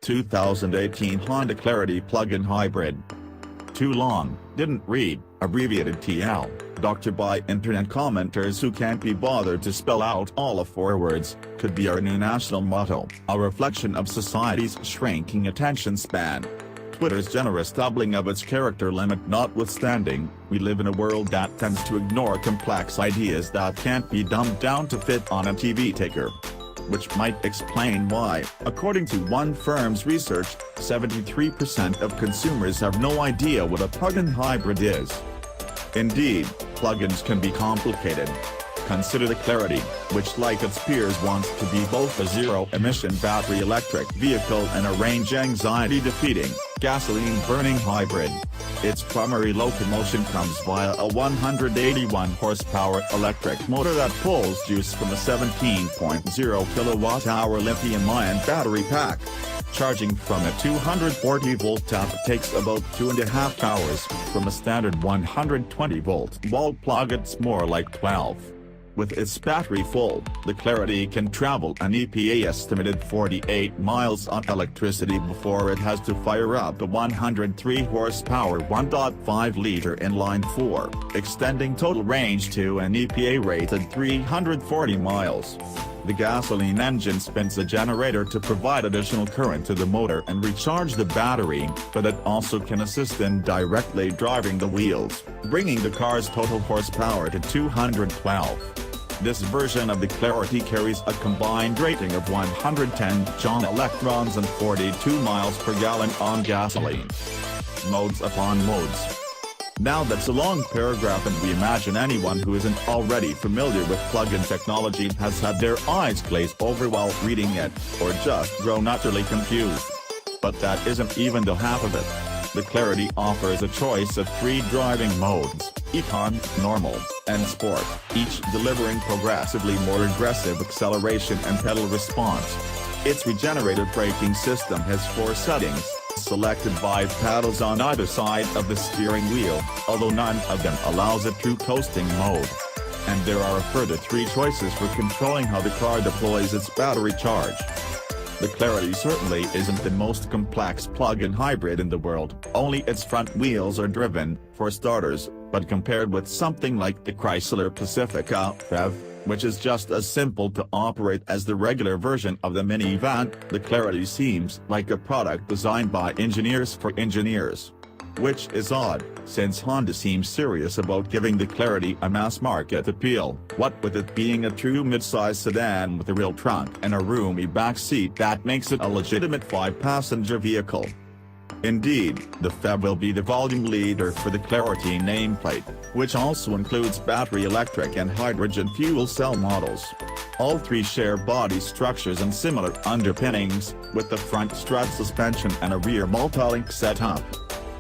2018 Honda Clarity plug-in hybrid. Too long, didn't read, abbreviated TL, doctored by internet commenters who can't be bothered to spell out all of 4 words, could be our new national motto, a reflection of society's shrinking attention span. Twitter's generous doubling of its character limit notwithstanding, we live in a world that tends to ignore complex ideas that can't be dumbed down to fit on a TV ticker. Which might explain why, according to one firm's research, 73% of consumers have no idea what a plug-in hybrid is. Indeed, plug-ins can be complicated. Consider the Clarity, which like its peers wants to be both a zero-emission battery electric vehicle and a range anxiety-defeating, gasoline-burning hybrid. Its primary locomotion comes via a 181-horsepower electric motor that pulls juice from a 17.0 kWh lithium-ion battery pack. Charging from a 240-volt tap takes about 2.5 hours, from a standard 120-volt wall plug it's more like 12. With its battery full, the Clarity can travel an EPA-estimated 48 miles on electricity before it has to fire up a 103-horsepower 1.5-liter inline-4, extending total range to an EPA-rated 340 miles. The gasoline engine spins a generator to provide additional current to the motor and recharge the battery, but it also can assist in directly driving the wheels, bringing the car's total horsepower to 212. This version of the Clarity carries a combined rating of 110 electrons and 42 miles per gallon on gasoline. Modes upon modes. Now that's a long paragraph and we imagine anyone who isn't already familiar with plug-in technology has had their eyes glaze over while reading it, or just grown utterly confused. But that isn't even the half of it. The Clarity offers a choice of 3 driving modes, Econ, Normal, and Sport, each delivering progressively more aggressive acceleration and pedal response. Its regenerative braking system has 4 settings, selected by paddles on either side of the steering wheel, although none of them allows a true coasting mode. And there are a further 3 choices for controlling how the car deploys its battery charge. The Clarity certainly isn't the most complex plug-in hybrid in the world, only its front wheels are driven, for starters, but compared with something like the Chrysler Pacifica PHEV, which is just as simple to operate as the regular version of the minivan, the Clarity seems like a product designed by engineers for engineers. Which is odd, since Honda seems serious about giving the Clarity a mass-market appeal, what with it being a true midsize sedan with a real trunk and a roomy back seat that makes it a legitimate 5-passenger vehicle. Indeed, the PHEV will be the volume leader for the Clarity nameplate, which also includes battery electric and hydrogen fuel cell models. All 3 share body structures and similar underpinnings, with the front strut suspension and a rear multi-link setup.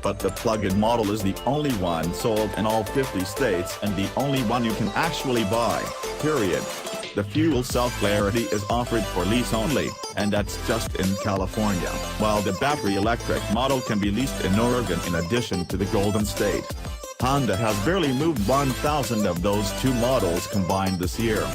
But the plug-in model is the only one sold in all 50 states and the only one you can actually buy, period. The fuel cell Clarity is offered for lease only, and that's just in California, while the battery electric model can be leased in Oregon in addition to the Golden State. Honda has barely moved 1,000 of those 2 models combined this year.